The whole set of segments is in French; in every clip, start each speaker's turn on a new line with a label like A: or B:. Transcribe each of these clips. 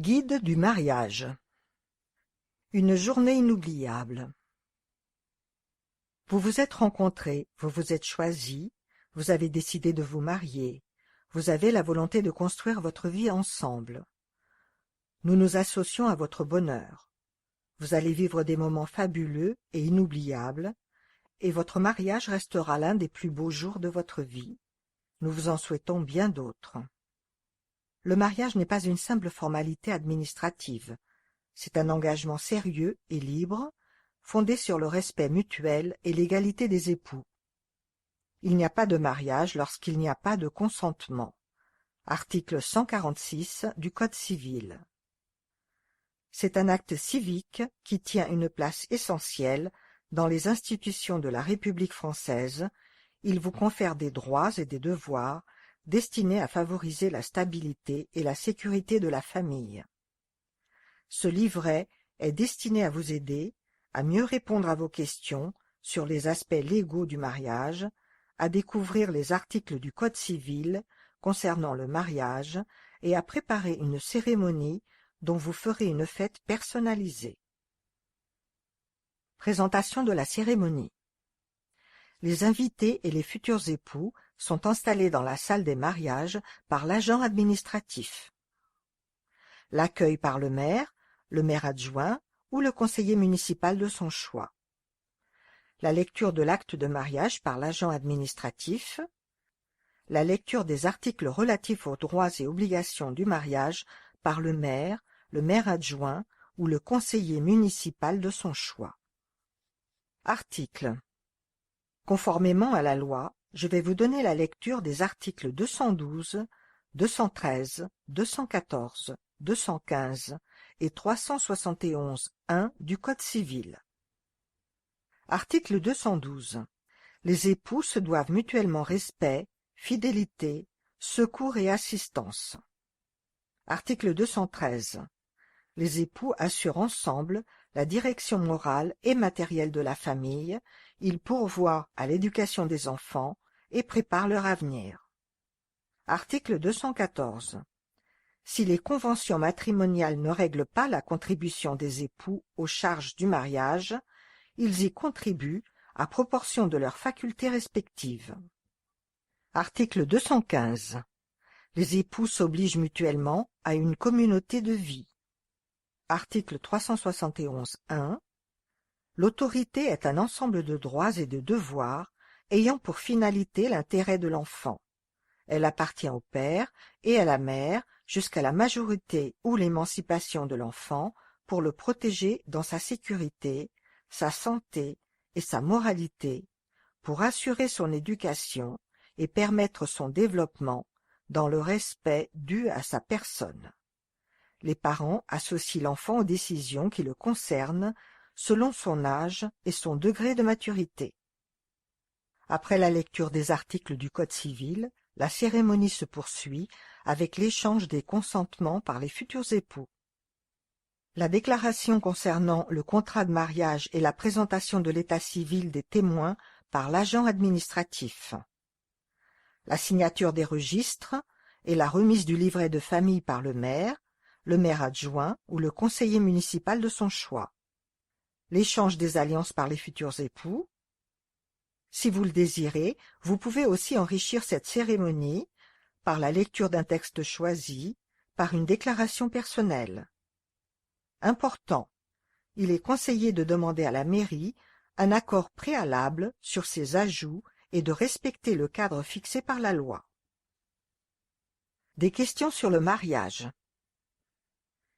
A: Guide du mariage. Une journée inoubliable. Vous vous êtes rencontrés, vous vous êtes choisis, vous avez décidé de vous marier, vous avez la volonté de construire votre vie ensemble. Nous nous associons à votre bonheur. Vous allez vivre des moments fabuleux et inoubliables, et votre mariage restera l'un des plus beaux jours de votre vie. Nous vous en souhaitons bien d'autres. Le mariage n'est pas une simple formalité administrative. C'est un engagement sérieux et libre, fondé sur le respect mutuel et l'égalité des époux. Il n'y a pas de mariage lorsqu'il n'y a pas de consentement. Article 146 du Code civil. C'est un acte civique qui tient une place essentielle dans les institutions de la République française. Il vous confère des droits et des devoirs destinés à favoriser la stabilité et la sécurité de la famille. Ce livret est destiné à vous aider à mieux répondre à vos questions sur les aspects légaux du mariage, à découvrir les articles du Code civil concernant le mariage et à préparer une cérémonie dont vous ferez une fête personnalisée. Présentation de la cérémonie. Les invités et les futurs époux sont installés dans la salle des mariages par l'agent administratif. L'accueil par le maire adjoint ou le conseiller municipal de son choix. La lecture de l'acte de mariage par l'agent administratif. La lecture des articles relatifs aux droits et obligations du mariage par le maire adjoint ou le conseiller municipal de son choix. Article. Conformément à la loi, je vais vous donner la lecture des articles 212, 213, 214, 215 et 371-1 du Code civil. Article 212. Les époux se doivent mutuellement respect, fidélité, secours et assistance. Article 213. Les époux assurent ensemble la direction morale et matérielle de la famille, ils pourvoient à l'éducation des enfants et préparent leur avenir. Article 214. Si les conventions matrimoniales ne règlent pas la contribution des époux aux charges du mariage, ils y contribuent à proportion de leurs facultés respectives. Article 215. Les époux s'obligent mutuellement à une communauté de vie. Article 371-1. L'autorité est un ensemble de droits et de devoirs ayant pour finalité l'intérêt de l'enfant. Elle appartient au père et à la mère jusqu'à la majorité ou l'émancipation de l'enfant pour le protéger dans sa sécurité, sa santé et sa moralité, pour assurer son éducation et permettre son développement dans le respect dû à sa personne. Les parents associent l'enfant aux décisions qui le concernent selon son âge et son degré de maturité. Après la lecture des articles du Code civil, la cérémonie se poursuit avec l'échange des consentements par les futurs époux. La déclaration concernant le contrat de mariage et la présentation de l'état civil des témoins par l'agent administratif. La signature des registres et la remise du livret de famille par le maire adjoint ou le conseiller municipal de son choix. L'échange des alliances par les futurs époux. Si vous le désirez, vous pouvez aussi enrichir cette cérémonie par la lecture d'un texte choisi, par une déclaration personnelle. Important, il est conseillé de demander à la mairie un accord préalable sur ces ajouts et de respecter le cadre fixé par la loi. Des questions sur le mariage.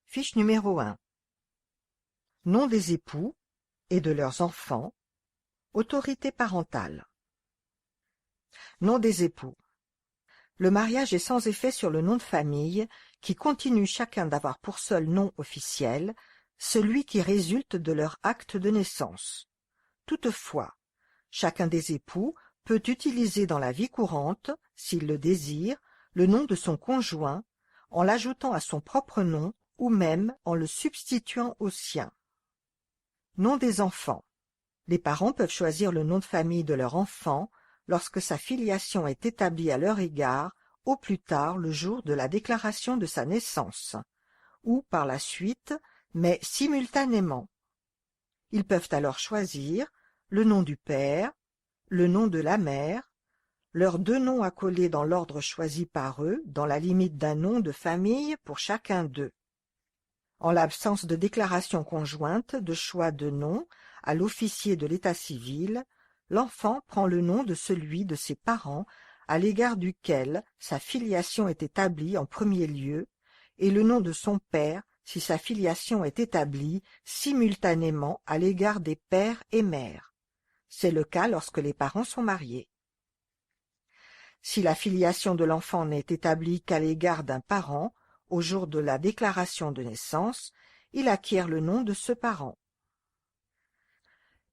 A: Fiche numéro 1. Nom des époux et de leurs enfants. Autorité parentale. Nom des époux. Le mariage est sans effet sur le nom de famille, qui continue chacun d'avoir pour seul nom officiel celui qui résulte de leur acte de naissance. Toutefois, chacun des époux peut utiliser dans la vie courante, s'il le désire, le nom de son conjoint, en l'ajoutant à son propre nom ou même en le substituant au sien. Nom des enfants. Les parents peuvent choisir le nom de famille de leur enfant lorsque sa filiation est établie à leur égard au plus tard le jour de la déclaration de sa naissance, ou par la suite, mais simultanément. Ils peuvent alors choisir le nom du père, le nom de la mère, leurs deux noms accolés dans l'ordre choisi par eux, dans la limite d'un nom de famille pour chacun d'eux. En l'absence de déclaration conjointe de choix de nom à l'officier de l'état civil, l'enfant prend le nom de celui de ses parents à l'égard duquel sa filiation est établie en premier lieu, et le nom de son père si sa filiation est établie simultanément à l'égard des pères et mères. C'est le cas lorsque les parents sont mariés. Si la filiation de l'enfant n'est établie qu'à l'égard d'un parent, au jour de la déclaration de naissance, il acquiert le nom de ce parent.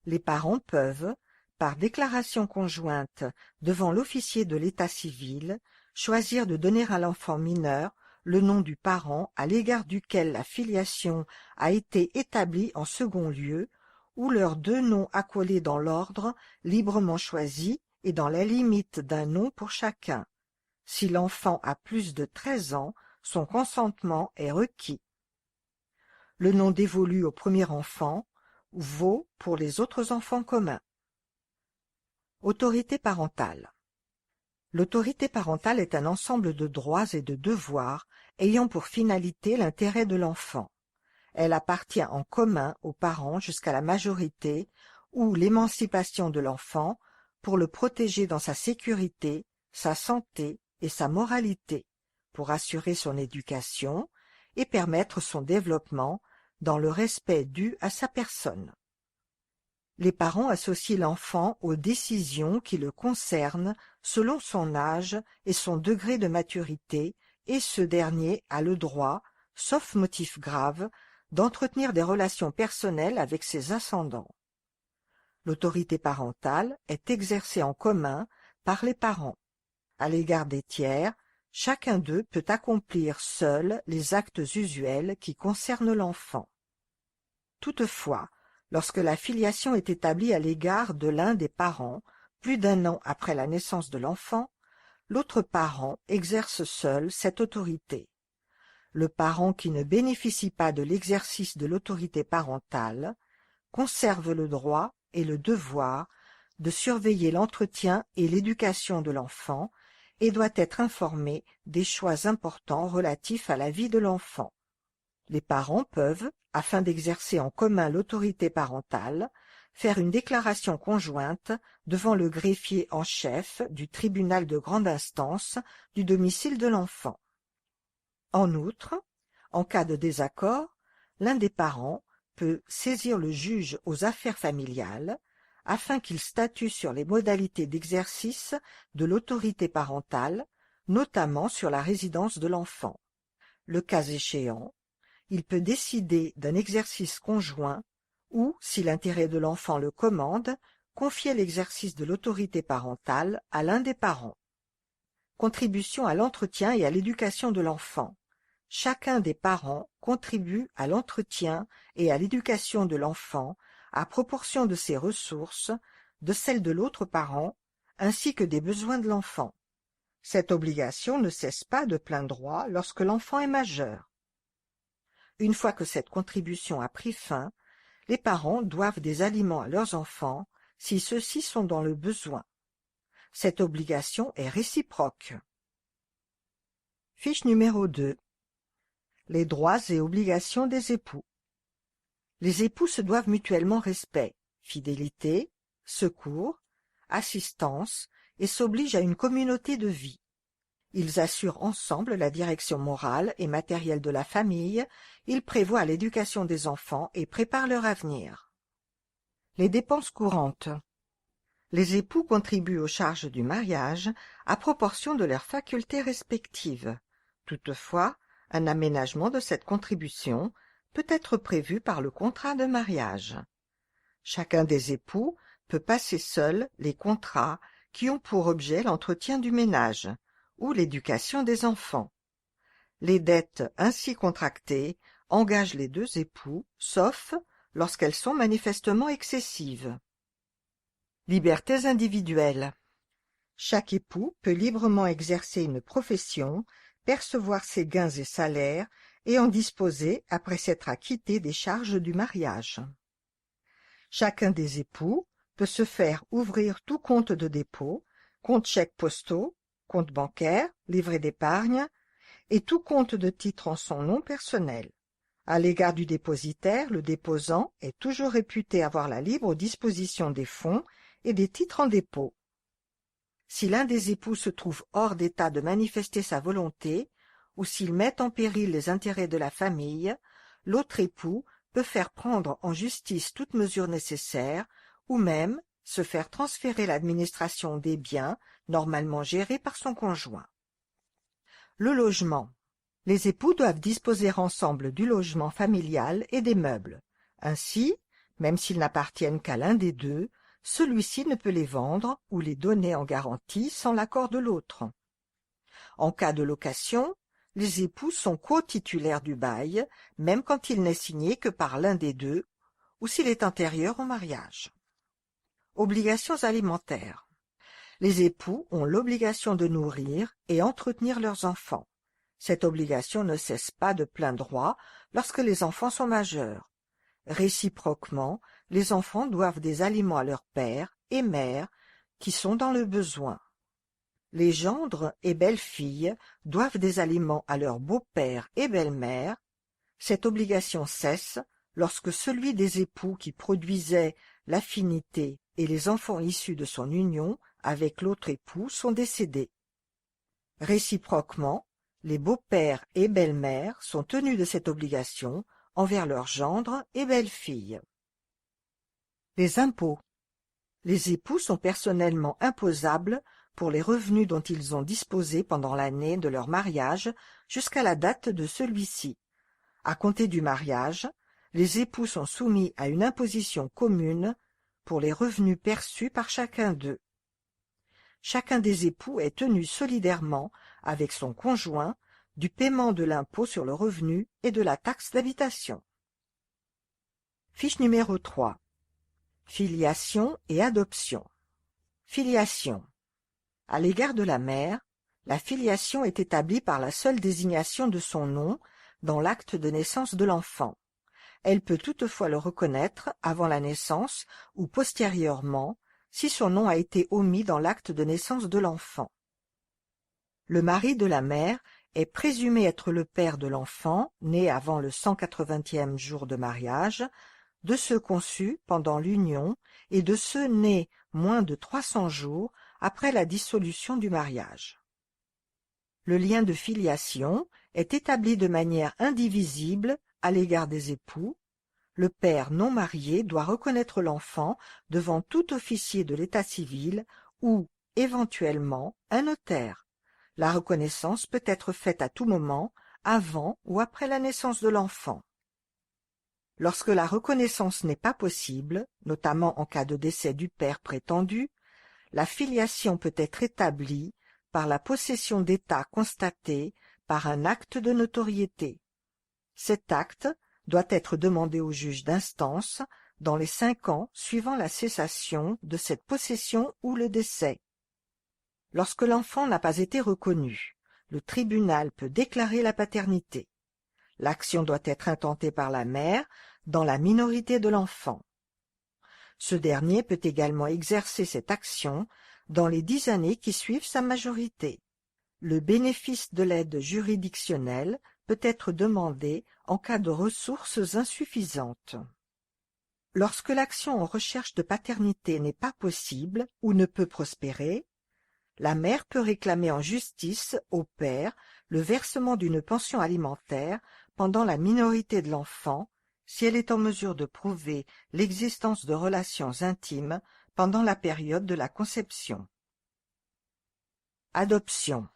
A: Les parents peuvent, par déclaration conjointe devant l'officier de l'état civil, choisir de donner à l'enfant mineur le nom du parent à l'égard duquel la filiation a été établie en second lieu, ou leurs deux noms accolés dans l'ordre librement choisi et dans la limite d'un nom pour chacun. Si l'enfant a plus de 13 ans, son consentement est requis. Le nom dévolu au premier enfant vaut pour les autres enfants communs. Autorité parentale. L'autorité parentale est un ensemble de droits et de devoirs ayant pour finalité l'intérêt de l'enfant. Elle appartient en commun aux parents jusqu'à la majorité ou l'émancipation de l'enfant pour le protéger dans sa sécurité, sa santé et sa moralité, pour assurer son éducation et permettre son développement dans le respect dû à sa personne. Les parents associent l'enfant aux décisions qui le concernent selon son âge et son degré de maturité, et ce dernier a le droit, sauf motif grave, d'entretenir des relations personnelles avec ses ascendants. L'autorité parentale est exercée en commun par les parents. À l'égard des tiers, chacun d'eux peut accomplir seul les actes usuels qui concernent l'enfant. Toutefois, lorsque la filiation est établie à l'égard de l'un des parents, plus d'un an après la naissance de l'enfant, l'autre parent exerce seul cette autorité. Le parent qui ne bénéficie pas de l'exercice de l'autorité parentale conserve le droit et le devoir de surveiller l'entretien et l'éducation de l'enfant et doit être informé des choix importants relatifs à la vie de l'enfant. Les parents peuvent, afin d'exercer en commun l'autorité parentale, faire une déclaration conjointe devant le greffier en chef du tribunal de grande instance du domicile de l'enfant. En outre, en cas de désaccord, l'un des parents peut saisir le juge aux affaires familiales afin qu'il statue sur les modalités d'exercice de l'autorité parentale, notamment sur la résidence de l'enfant. Le cas échéant, il peut décider d'un exercice conjoint ou, si l'intérêt de l'enfant le commande, confier l'exercice de l'autorité parentale à l'un des parents. Contribution à l'entretien et à l'éducation de l'enfant. Chacun des parents contribue à l'entretien et à l'éducation de l'enfant à proportion de ses ressources, de celles de l'autre parent, ainsi que des besoins de l'enfant. Cette obligation ne cesse pas de plein droit lorsque l'enfant est majeur. Une fois que cette contribution a pris fin, les parents doivent des aliments à leurs enfants si ceux-ci sont dans le besoin. Cette obligation est réciproque. Fiche numéro 2. Les droits et obligations des époux. Les époux se doivent mutuellement respect, fidélité, secours, assistance et s'obligent à une communauté de vie. Ils assurent ensemble la direction morale et matérielle de la famille, ils prévoient l'éducation des enfants et préparent leur avenir. Les dépenses courantes. Les époux contribuent aux charges du mariage à proportion de leurs facultés respectives. Toutefois, un aménagement de cette contribution peut être prévu par le contrat de mariage. Chacun des époux peut passer seul les contrats qui ont pour objet l'entretien du ménage ou l'éducation des enfants. Les dettes ainsi contractées engagent les deux époux, sauf lorsqu'elles sont manifestement excessives. Libertés individuelles. Chaque époux peut librement exercer une profession, percevoir ses gains et salaires et en disposer après s'être acquitté des charges du mariage. Chacun des époux peut se faire ouvrir tout compte de dépôt, compte chèques postaux, compte bancaire, livret d'épargne et tout compte de titre en son nom personnel. À l'égard du dépositaire, le déposant est toujours réputé avoir la libre disposition des fonds et des titres en dépôt. Si l'un des époux se trouve hors d'état de manifester sa volonté, ou s'il met en péril les intérêts de la famille, l'autre époux peut faire prendre en justice toute mesure nécessaire, ou même se faire transférer l'administration des biens normalement gérés par son conjoint. Le logement. Les époux doivent disposer ensemble du logement familial et des meubles. Ainsi, même s'ils n'appartiennent qu'à l'un des deux, celui-ci ne peut les vendre ou les donner en garantie sans l'accord de l'autre. En cas de location, les époux sont co-titulaires du bail, même quand il n'est signé que par l'un des deux ou s'il est antérieur au mariage. Obligations alimentaires. Les époux ont l'obligation de nourrir et entretenir leurs enfants. Cette obligation ne cesse pas de plein droit lorsque les enfants sont majeurs. Réciproquement, les enfants doivent des aliments à leur père et mère qui sont dans le besoin. Les gendres et belles-filles doivent des aliments à leur beau-père et belle-mère. Cette obligation cesse lorsque celui des époux qui produisait l'affinité et les enfants issus de son union avec l'autre époux sont décédés. Réciproquement, les beaux-pères et belles-mères sont tenus de cette obligation envers leurs gendres et belles-filles. Les impôts. Les époux sont personnellement imposables pour les revenus dont ils ont disposé pendant l'année de leur mariage jusqu'à la date de celui-ci. À compter du mariage, les époux sont soumis à une imposition commune pour les revenus perçus par chacun d'eux. Chacun des époux est tenu solidairement avec son conjoint du paiement de l'impôt sur le revenu et de la taxe d'habitation. Fiche numéro 3. Filiation et adoption. Filiation. À l'égard de la mère, la filiation est établie par la seule désignation de son nom dans l'acte de naissance de l'enfant. Elle peut toutefois le reconnaître avant la naissance ou postérieurement si son nom a été omis dans l'acte de naissance de l'enfant. Le mari de la mère est présumé être le père de l'enfant né avant le 180e jour de mariage, de ceux conçus pendant l'union et de ceux nés moins de 300 jours après la dissolution du mariage. Le lien de filiation est établi de manière indivisible à l'égard des époux. Le père non marié doit reconnaître l'enfant devant tout officier de l'état civil ou, éventuellement, un notaire. La reconnaissance peut être faite à tout moment, avant ou après la naissance de l'enfant. Lorsque la reconnaissance n'est pas possible, notamment en cas de décès du père prétendu, la filiation peut être établie par la possession d'état constatée par un acte de notoriété. Cet acte doit être demandé au juge d'instance dans les 5 ans suivant la cessation de cette possession ou le décès. Lorsque l'enfant n'a pas été reconnu, le tribunal peut déclarer la paternité. L'action doit être intentée par la mère dans la minorité de l'enfant. Ce dernier peut également exercer cette action dans les 10 années qui suivent sa majorité. Le bénéfice de l'aide juridictionnelle peut être demandé en cas de ressources insuffisantes. Lorsque l'action en recherche de paternité n'est pas possible ou ne peut prospérer, la mère peut réclamer en justice au père le versement d'une pension alimentaire pendant la minorité de l'enfant, si elle est en mesure de prouver l'existence de relations intimes pendant la période de la conception. Adoption.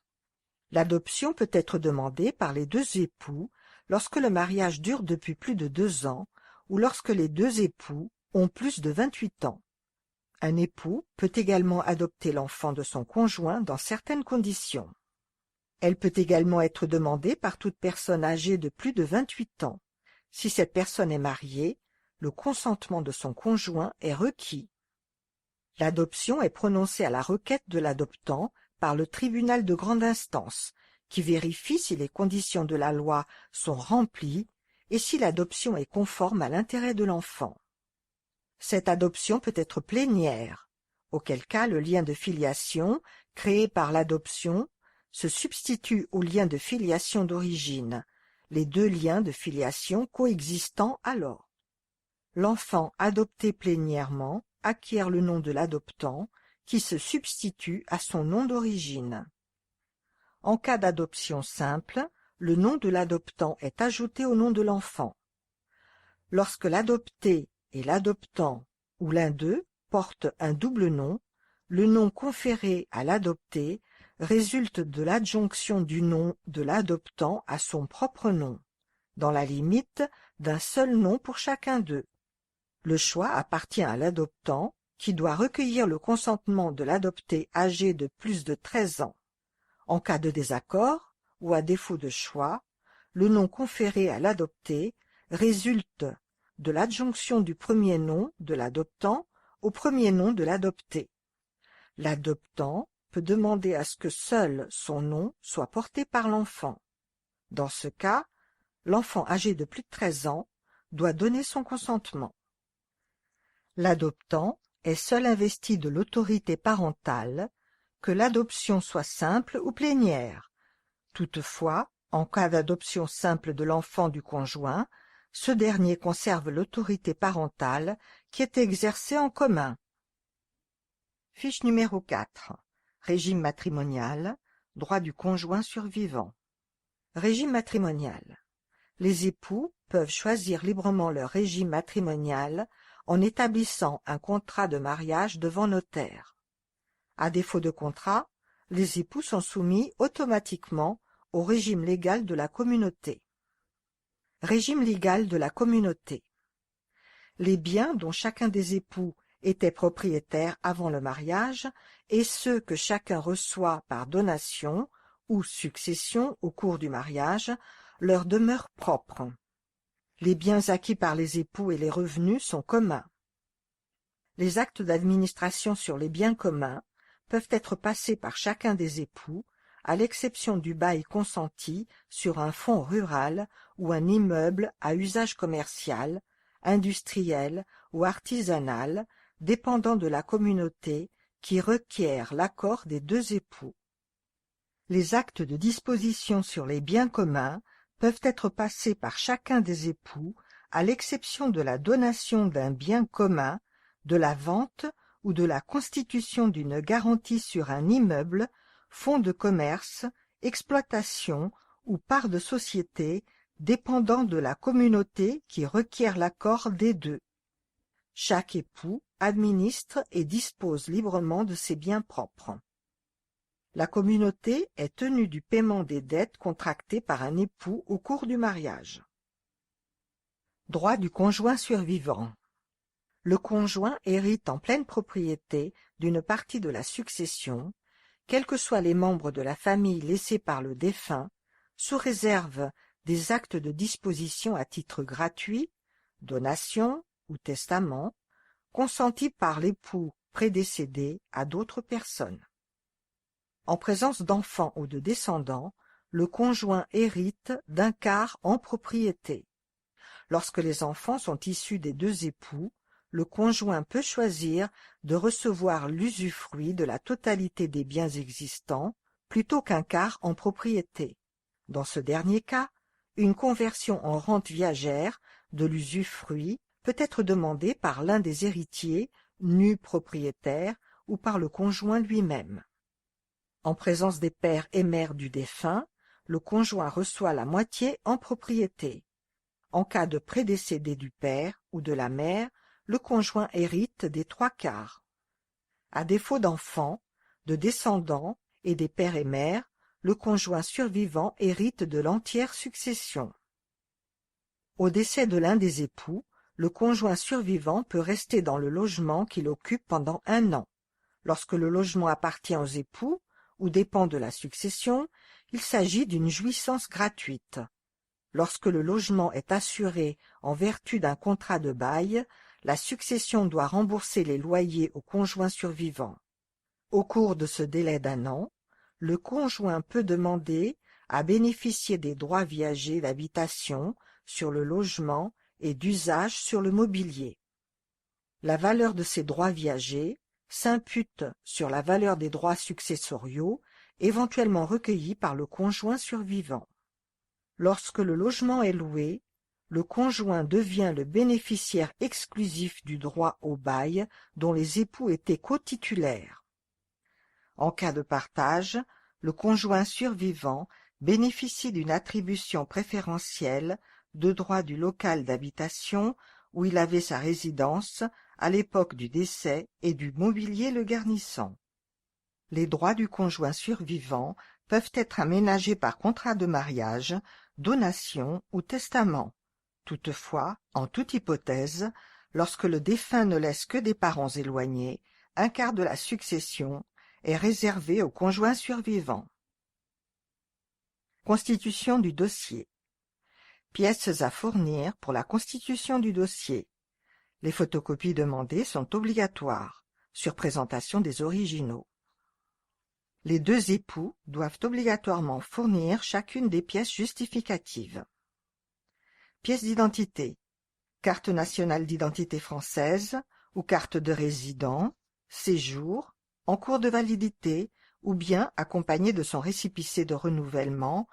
A: L'adoption peut être demandée par les 2 époux lorsque le mariage dure depuis plus de 2 ans ou lorsque les 2 époux ont plus de 28 ans. Un époux peut également adopter l'enfant de son conjoint dans certaines conditions. Elle peut également être demandée par toute personne âgée de plus de 28 ans. Si cette personne est mariée, le consentement de son conjoint est requis. L'adoption est prononcée à la requête de l'adoptant par le tribunal de grande instance, qui vérifie si les conditions de la loi sont remplies et si l'adoption est conforme à l'intérêt de l'enfant. Cette adoption peut être plénière, auquel cas le lien de filiation créé par l'adoption se substitue au lien de filiation d'origine, les deux liens de filiation coexistant alors. L'enfant adopté plénièrement acquiert le nom de l'adoptant qui se substitue à son nom d'origine. En cas d'adoption simple, le nom de l'adoptant est ajouté au nom de l'enfant. Lorsque l'adopté et l'adoptant, ou l'un d'eux, portent un double nom, le nom conféré à l'adopté résulte de l'adjonction du nom de l'adoptant à son propre nom, dans la limite d'un seul nom pour chacun d'eux. Le choix appartient à l'adoptant, qui doit recueillir le consentement de l'adopté âgé de plus de 13 ans. En cas de désaccord, ou à défaut de choix, le nom conféré à l'adopté résulte de l'adjonction du premier nom de l'adoptant au premier nom de l'adopté. L'adoptant peut demander à ce que seul son nom soit porté par l'enfant. Dans ce cas, l'enfant âgé de plus de 13 ans doit donner son consentement. L'adoptant est seul investi de l'autorité parentale, que l'adoption soit simple ou plénière. Toutefois, en cas d'adoption simple de l'enfant du conjoint, ce dernier conserve l'autorité parentale qui est exercée en commun. Fiche numéro 4. Régime matrimonial, droit du conjoint survivant. Régime matrimonial. Les époux peuvent choisir librement leur régime matrimonial en établissant un contrat de mariage devant notaire. À défaut de contrat, les époux sont soumis automatiquement au régime légal de la communauté. Régime légal de la communauté. Les biens dont chacun des époux était propriétaire avant le mariage et ceux que chacun reçoit par donation ou succession au cours du mariage leur demeurent propres. Les biens acquis par les époux et les revenus sont communs. Les actes d'administration sur les biens communs peuvent être passés par chacun des époux, à l'exception du bail consenti sur un fonds rural ou un immeuble à usage commercial, industriel ou artisanal, dépendant de la communauté, qui requiert l'accord des deux époux. Les actes de disposition sur les biens communs peuvent être passés par chacun des époux, à l'exception de la donation d'un bien commun, de la vente ou de la constitution d'une garantie sur un immeuble, fonds de commerce, exploitation ou part de société dépendant de la communauté qui requiert l'accord des deux. Chaque époux administre et dispose librement de ses biens propres. La communauté est tenue du paiement des dettes contractées par un époux au cours du mariage. Droit du conjoint survivant. Le conjoint hérite en pleine propriété d'une partie de la succession, quels que soient les membres de la famille laissés par le défunt, sous réserve des actes de disposition à titre gratuit, donation ou testament, consentis par l'époux prédécédé à d'autres personnes. En présence d'enfants ou de descendants, le conjoint hérite d'un quart en propriété. Lorsque les enfants sont issus des deux époux, le conjoint peut choisir de recevoir l'usufruit de la totalité des biens existants plutôt qu'un quart en propriété. Dans ce dernier cas, une conversion en rente viagère de l'usufruit peut être demandée par l'un des héritiers nus propriétaires ou par le conjoint lui-même. En présence des pères et mères du défunt, le conjoint reçoit la moitié en propriété. En cas de prédécédé du père ou de la mère, le conjoint hérite des 3/4. À défaut d'enfants, de descendants et des pères et mères, le conjoint survivant hérite de l'entière succession. Au décès de l'un des époux, le conjoint survivant peut rester dans le logement qu'il occupe pendant 1 an. Lorsque le logement appartient aux époux ou dépend de la succession, il s'agit d'une jouissance gratuite. Lorsque le logement est assuré en vertu d'un contrat de bail, la succession doit rembourser les loyers au conjoint survivant. Au cours de ce délai d'1 an, le conjoint peut demander à bénéficier des droits viagers d'habitation sur le logement et d'usage sur le mobilier. La valeur de ces droits viagers s'impute sur la valeur des droits successoriaux éventuellement recueillis par le conjoint survivant. Lorsque le logement est loué, le conjoint devient le bénéficiaire exclusif du droit au bail dont les époux étaient cotitulaires. En cas de partage, le conjoint survivant bénéficie d'une attribution préférentielle de droit du local d'habitation où il avait sa résidence à l'époque du décès et du mobilier le garnissant. Les droits du conjoint survivant peuvent être aménagés par contrat de mariage, donation ou testament. Toutefois, en toute hypothèse, lorsque le défunt ne laisse que des parents éloignés, un quart de la succession est réservé au conjoint survivant. Constitution du dossier. Pièces à fournir pour la constitution du dossier. Les photocopies demandées sont obligatoires, sur présentation des originaux. Les deux époux doivent obligatoirement fournir chacune des pièces justificatives. Pièces d'identité, carte nationale d'identité française ou carte de résident, séjour, en cours de validité ou bien accompagnée de son récépissé de renouvellement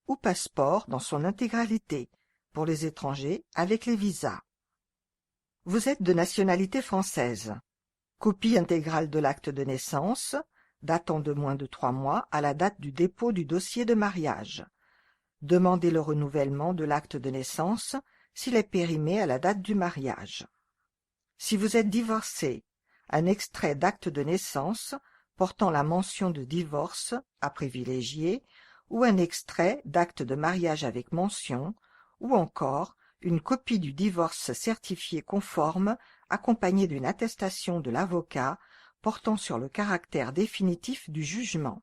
A: ou passeport dans son intégralité, pour les étrangers avec les visas. Vous êtes de nationalité française. Copie intégrale de l'acte de naissance, datant de moins de 3 mois à la date du dépôt du dossier de mariage. Demandez le renouvellement de l'acte de naissance s'il est périmé à la date du mariage. Si vous êtes divorcé, un extrait d'acte de naissance portant la mention de divorce à privilégier ou un extrait d'acte de mariage avec mention, ou encore une copie du divorce certifié conforme accompagnée d'une attestation de l'avocat portant sur le caractère définitif du jugement.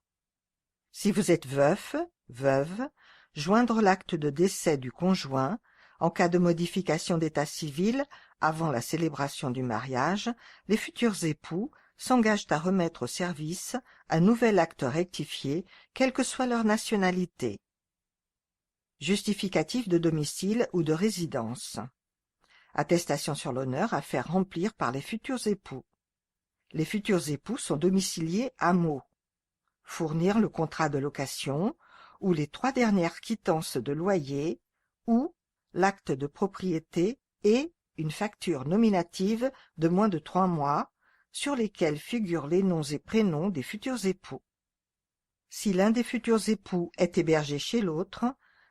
A: Si vous êtes veuf, veuve, joindre l'acte de décès du conjoint. En cas de modification d'état civil avant la célébration du mariage, les futurs époux s'engagent à remettre au service un nouvel acte rectifié, quelle que soit leur nationalité. Justificatif de domicile ou de résidence. Attestation sur l'honneur à faire remplir par les futurs époux. Les futurs époux sont domiciliés à Meaux. Fournir le contrat de location ou les 3 dernières quittances de loyer ou l'acte de propriété et une facture nominative de moins de 3 mois sur lesquels figurent les noms et prénoms des futurs époux. Si l'un des futurs époux est hébergé chez l'autre,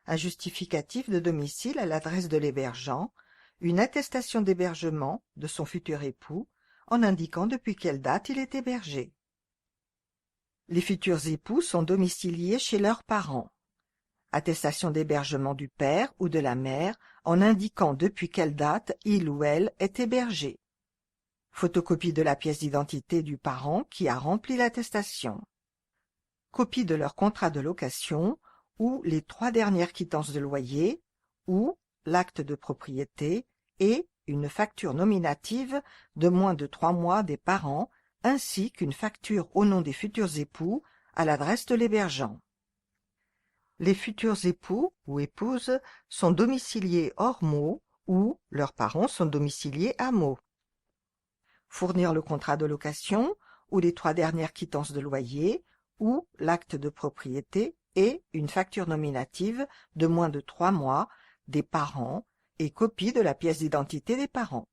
A: un justificatif de domicile à l'adresse de l'hébergeant, une attestation d'hébergement de son futur époux en indiquant depuis quelle date il est hébergé. Les futurs époux sont domiciliés chez leurs parents. Attestation d'hébergement du père ou de la mère en indiquant depuis quelle date il ou elle est hébergé. Photocopie de la pièce d'identité du parent qui a rempli l'attestation. Copie de leur contrat de location ou les 3 dernières quittances de loyer ou l'acte de propriété et une facture nominative de moins de 3 mois des parents ainsi qu'une facture au nom des futurs époux à l'adresse de l'hébergeant. Les futurs époux ou épouses sont domiciliés hors Meaux ou leurs parents sont domiciliés à Meaux. Fournir le contrat de location ou les 3 dernières quittances de loyer ou l'acte de propriété et une facture nominative de moins de 3 mois des parents et copie de la pièce d'identité des parents.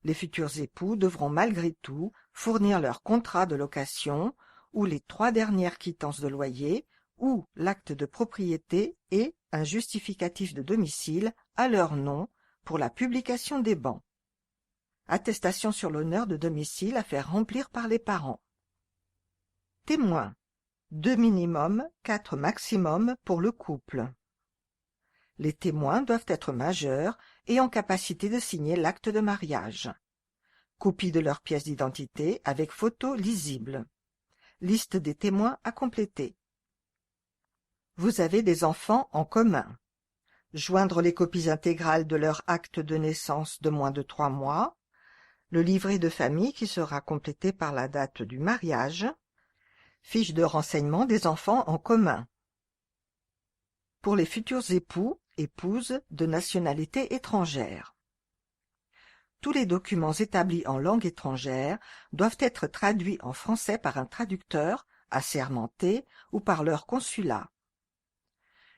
A: Les futurs époux devront malgré tout fournir leur contrat de location ou les 3 dernières quittances de loyer ou l'acte de propriété et un justificatif de domicile à leur nom pour la publication des bans. Attestation sur l'honneur de domicile à faire remplir par les parents. Témoins. 2 minimum, 4 maximum pour le couple. Les témoins doivent être majeurs et en capacité de signer l'acte de mariage. Copie de leur pièce d'identité avec photo lisible. Liste des témoins à compléter. Vous avez des enfants en commun. Joindre les copies intégrales de leur acte de naissance de moins de 3 mois, le livret de famille qui sera complété par la date du mariage, fiche de renseignement des enfants en commun. pour les futurs époux, épouses de nationalité étrangère. Tous les documents établis en langue étrangère doivent être traduits en français par un traducteur, assermenté, ou par leur consulat.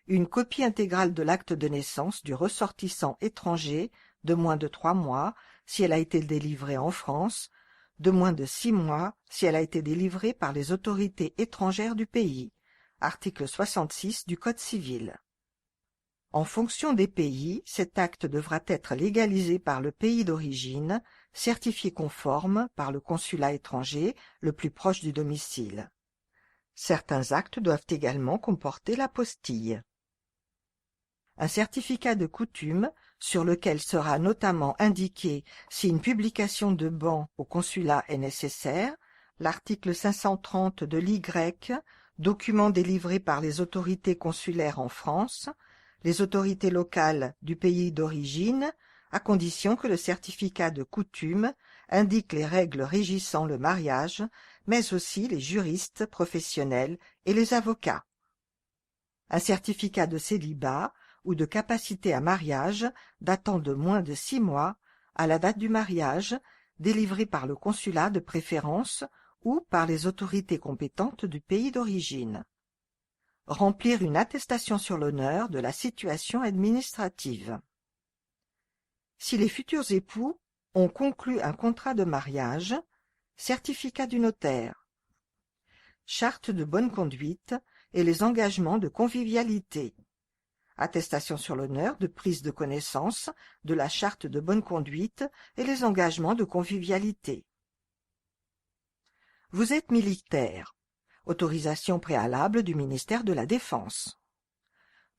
A: Une copie intégrale de l'acte de naissance du ressortissant étranger de moins de 3 mois si elle a été délivrée en France, de moins de 6 mois si elle a été délivrée par les autorités étrangères du pays. Article 66 du Code civil. En fonction des pays, cet acte devra être légalisé par le pays d'origine, certifié conforme par le consulat étranger le plus proche du domicile. Certains actes doivent également comporter l'apostille. Un certificat de coutume, sur lequel sera notamment indiqué si une publication de ban au consulat est nécessaire, l'article 530 de l'Y, document délivré par les autorités consulaires en France, les autorités locales du pays d'origine, à condition que le certificat de coutume indique les règles régissant le mariage, mais aussi les juristes professionnels et les avocats. Un certificat de célibat ou de capacité à mariage datant de moins de 6 mois à la date du mariage, délivré par le consulat de préférence ou par les autorités compétentes du pays d'origine. Remplir une attestation sur l'honneur de la situation administrative. Si les futurs époux ont conclu un contrat de mariage, certificat du notaire, charte de bonne conduite et les engagements de convivialité, attestation sur l'honneur de prise de connaissance de la charte de bonne conduite et les engagements de convivialité. Vous êtes militaire. Autorisation préalable du ministère de la Défense.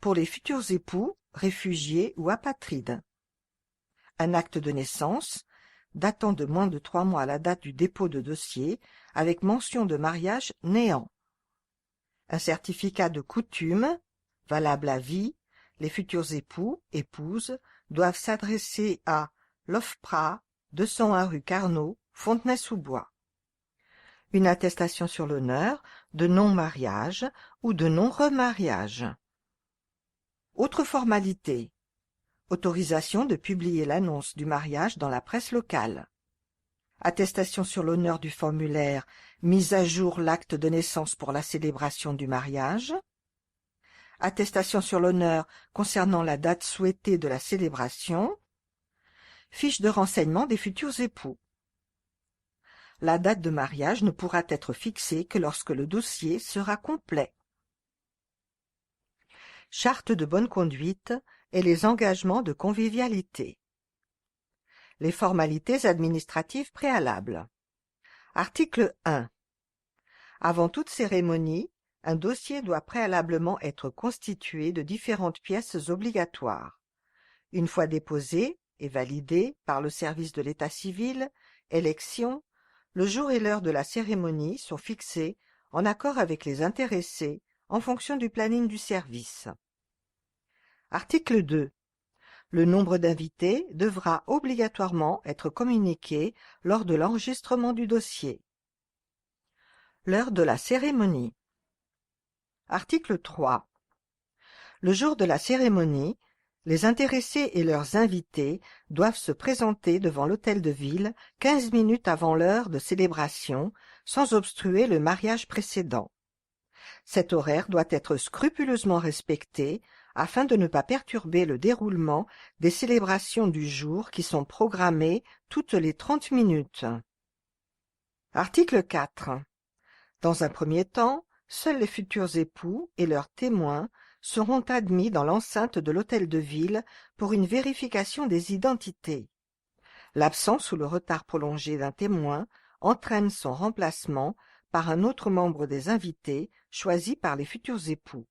A: Pour les futurs époux, réfugiés ou apatrides. Un acte de naissance, datant de moins de 3 mois à la date du dépôt de dossier, avec mention de mariage néant. Un certificat de coutume, valable à vie, les futurs époux, épouses, doivent s'adresser à l'OFPRA, 201 rue Carnot, Fontenay-sous-Bois. Une attestation sur l'honneur de non-mariage ou de non-remariage. Autre formalité. Autorisation de publier l'annonce du mariage dans la presse locale. Attestation sur l'honneur du formulaire, mise à jour l'acte de naissance pour la célébration du mariage. Attestation sur l'honneur concernant la date souhaitée de la célébration. Fiche de renseignement des futurs époux. La date de mariage ne pourra être fixée que lorsque le dossier sera complet. Charte de bonne conduite et les engagements de convivialité. Les formalités administratives préalables. Article 1. Avant toute cérémonie, un dossier doit préalablement être constitué de différentes pièces obligatoires. Une fois déposé et validé par le service de l'état civil, élection, le jour et l'heure de la cérémonie sont fixés en accord avec les intéressés en fonction du planning du service. Article 2. Le nombre d'invités devra obligatoirement être communiqué lors de l'enregistrement du dossier. L'heure de la cérémonie. Article 3. Le jour de la cérémonie, les intéressés et leurs invités doivent se présenter devant l'hôtel de ville 15 minutes avant l'heure de célébration, sans obstruer le mariage précédent. Cet horaire doit être scrupuleusement respecté afin de ne pas perturber le déroulement des célébrations du jour qui sont programmées toutes les 30 minutes. Article 4. Dans un premier temps, seuls les futurs époux et leurs témoins seront admis dans l'enceinte de l'hôtel de ville pour une vérification des identités. L'absence ou le retard prolongé d'un témoin entraîne son remplacement par un autre membre des invités choisi par les futurs époux.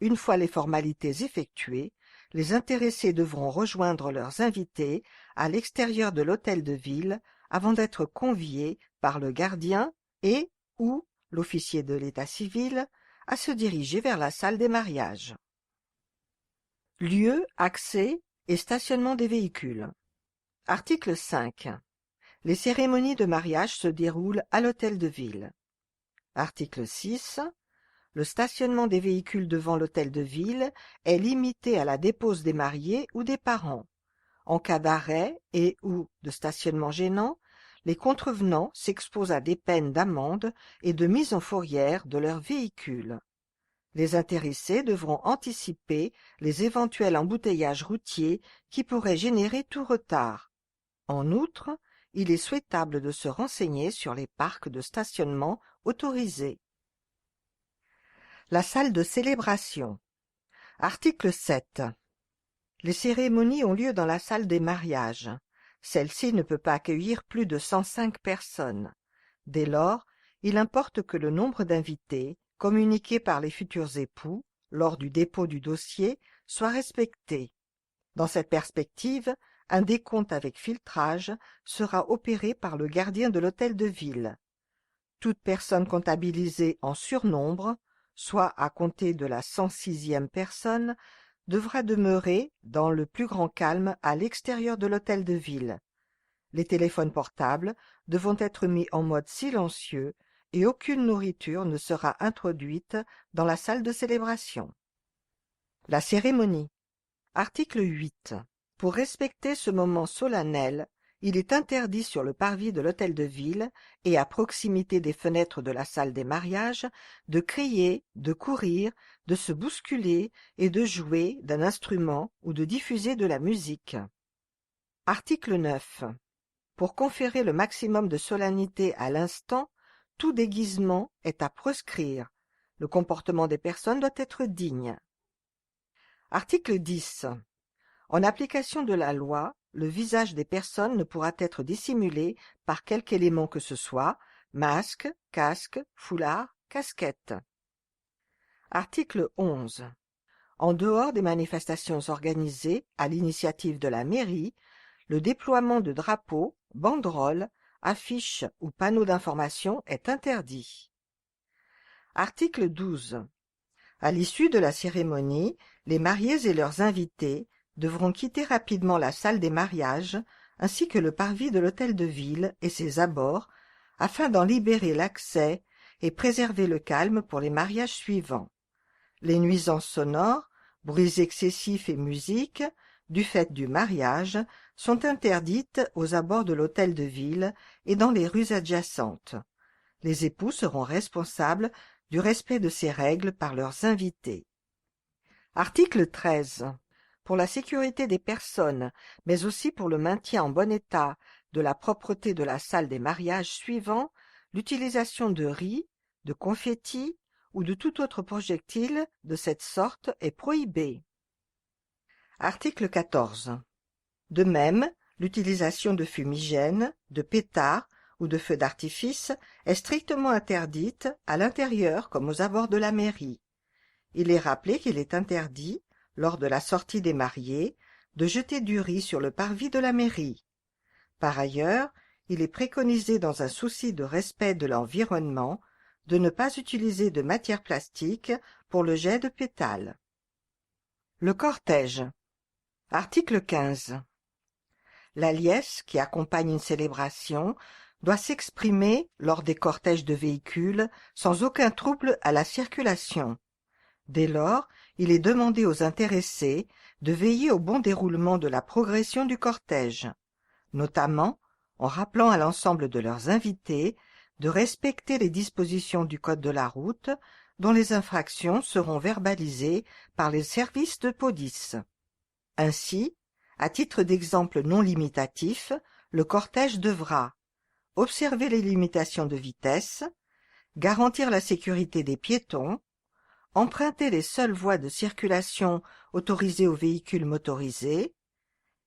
A: Une fois les formalités effectuées, les intéressés devront rejoindre leurs invités à l'extérieur de l'hôtel de ville avant d'être conviés par le gardien et ou l'officier de l'état civil à se diriger vers la salle des mariages. Lieu, accès et stationnement des véhicules. Article 5. Les cérémonies de mariage se déroulent à l'hôtel de ville. Article 6. le stationnement des véhicules devant l'hôtel de ville est limité à la dépose des mariés ou des parents. En cas d'arrêt et ou de stationnement gênant, les contrevenants s'exposent à des peines d'amende et de mise en fourrière de leur véhicule. Les intéressés devront anticiper les éventuels embouteillages routiers qui pourraient générer tout retard. En outre, il est souhaitable de se renseigner sur les parcs de stationnement autorisés. La salle de célébration. Article 7. Les cérémonies ont lieu dans la salle des mariages. Celle-ci ne peut pas accueillir plus de 105 personnes. Dès lors, il importe que le nombre d'invités, communiqué par les futurs époux, lors du dépôt du dossier, soit respecté. Dans cette perspective, un décompte avec filtrage sera opéré par le gardien de l'hôtel de ville. Toute personne comptabilisée en surnombre, soit à compter de la 106e personne, devra demeurer dans le plus grand calme à l'extérieur de l'hôtel de ville. Les téléphones portables devront être mis en mode silencieux et aucune nourriture ne sera introduite dans la salle de célébration. La cérémonie. Article 8. Pour respecter ce moment solennel, il est interdit sur le parvis de l'hôtel de ville et à proximité des fenêtres de la salle des mariages de crier, de courir, de se bousculer et de jouer d'un instrument ou de diffuser de la musique. Article 9. Pour conférer le maximum de solennité à l'instant, tout déguisement est à proscrire. Le comportement des personnes doit être digne. Article 10. En application de la loi, le visage des personnes ne pourra être dissimulé par quelque élément que ce soit, masque, casque, foulard, casquette. Article 11. En dehors des manifestations organisées à l'initiative de la mairie, le déploiement de drapeaux, banderoles, affiches ou panneaux d'information est interdit. Article 12. À l'issue de la cérémonie, les mariés et leurs invités devront quitter rapidement la salle des mariages ainsi que le parvis de l'hôtel de ville et ses abords afin d'en libérer l'accès et préserver le calme pour les mariages suivants. Les nuisances sonores, bruits excessifs et musique, du fait du mariage, sont interdites aux abords de l'hôtel de ville et dans les rues adjacentes. Les époux seront responsables du respect de ces règles par leurs invités. Article 13. Pour la sécurité des personnes, mais aussi pour le maintien en bon état de la propreté de la salle des mariages suivants, l'utilisation de riz, de confettis ou de tout autre projectile de cette sorte est prohibée. Article 14. De même, l'utilisation de fumigènes, de pétards ou de feux d'artifice est strictement interdite à l'intérieur comme aux abords de la mairie. Il est rappelé qu'il est interdit, lors de la sortie des mariés, de jeter du riz sur le parvis de la mairie. Par ailleurs, il est préconisé dans un souci de respect de l'environnement de ne pas utiliser de matière plastique pour le jet de pétales. Le cortège. Article 15. La liesse qui accompagne une célébration doit s'exprimer lors des cortèges de véhicules sans aucun trouble à la circulation. Dès lors, il est demandé aux intéressés de veiller au bon déroulement de la progression du cortège, notamment en rappelant à l'ensemble de leurs invités de respecter les dispositions du code de la route dont les infractions seront verbalisées par les services de police. Ainsi, à titre d'exemple non limitatif, le cortège devra observer les limitations de vitesse, garantir la sécurité des piétons, emprunter les seules voies de circulation autorisées aux véhicules motorisés,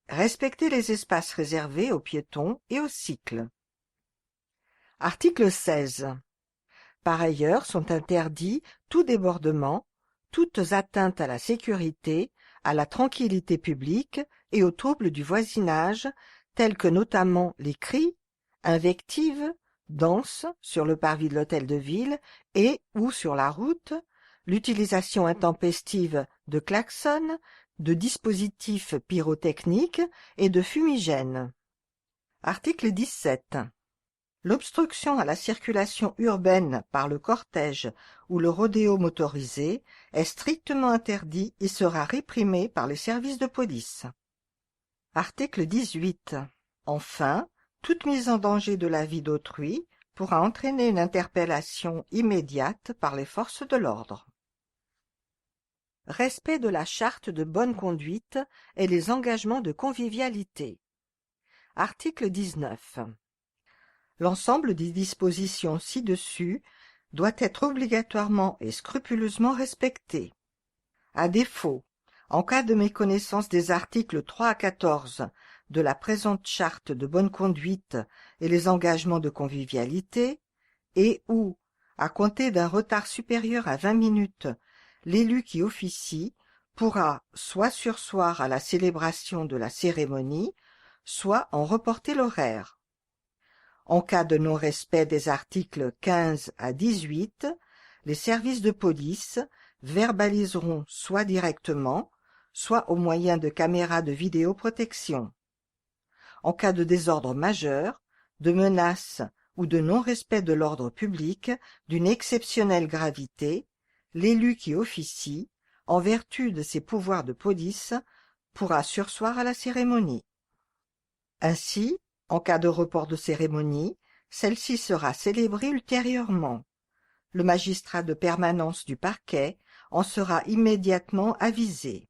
A: respecter les espaces réservés aux piétons et aux cycles. Article 16. Par ailleurs sont interdits tout débordement, toutes atteintes à la sécurité, à la tranquillité publique et aux troubles du voisinage, tels que notamment les cris, invectives, danses sur le parvis de l'hôtel de ville et ou sur la route, l'utilisation intempestive de klaxons, de dispositifs pyrotechniques et de fumigènes. Article 17. L'obstruction à la circulation urbaine par le cortège ou le rodéo motorisé est strictement interdit et sera réprimé par les services de police. Article 18. Enfin, toute mise en danger de la vie d'autrui pourra entraîner une interpellation immédiate par les forces de l'ordre. Respect de la charte de bonne conduite et les engagements de convivialité. Article 19. L'ensemble des dispositions ci-dessus doit être obligatoirement et scrupuleusement respecté. À défaut, en cas de méconnaissance des articles 3 à 14 de la présente charte de bonne conduite et les engagements de convivialité, et ou, à compter d'un retard supérieur à 20 minutes, l'élu qui officie pourra soit surseoir à la célébration de la cérémonie, soit en reporter l'horaire. En cas de non-respect des articles 15 à 18, les services de police verbaliseront soit directement, soit au moyen de caméras de vidéoprotection. En cas de désordre majeur, de menace ou de non-respect de l'ordre public d'une exceptionnelle gravité, l'élu qui officie, en vertu de ses pouvoirs de police, pourra surseoir à la cérémonie. Ainsi, en cas de report de cérémonie, celle-ci sera célébrée ultérieurement. Le magistrat de permanence du parquet en sera immédiatement avisé.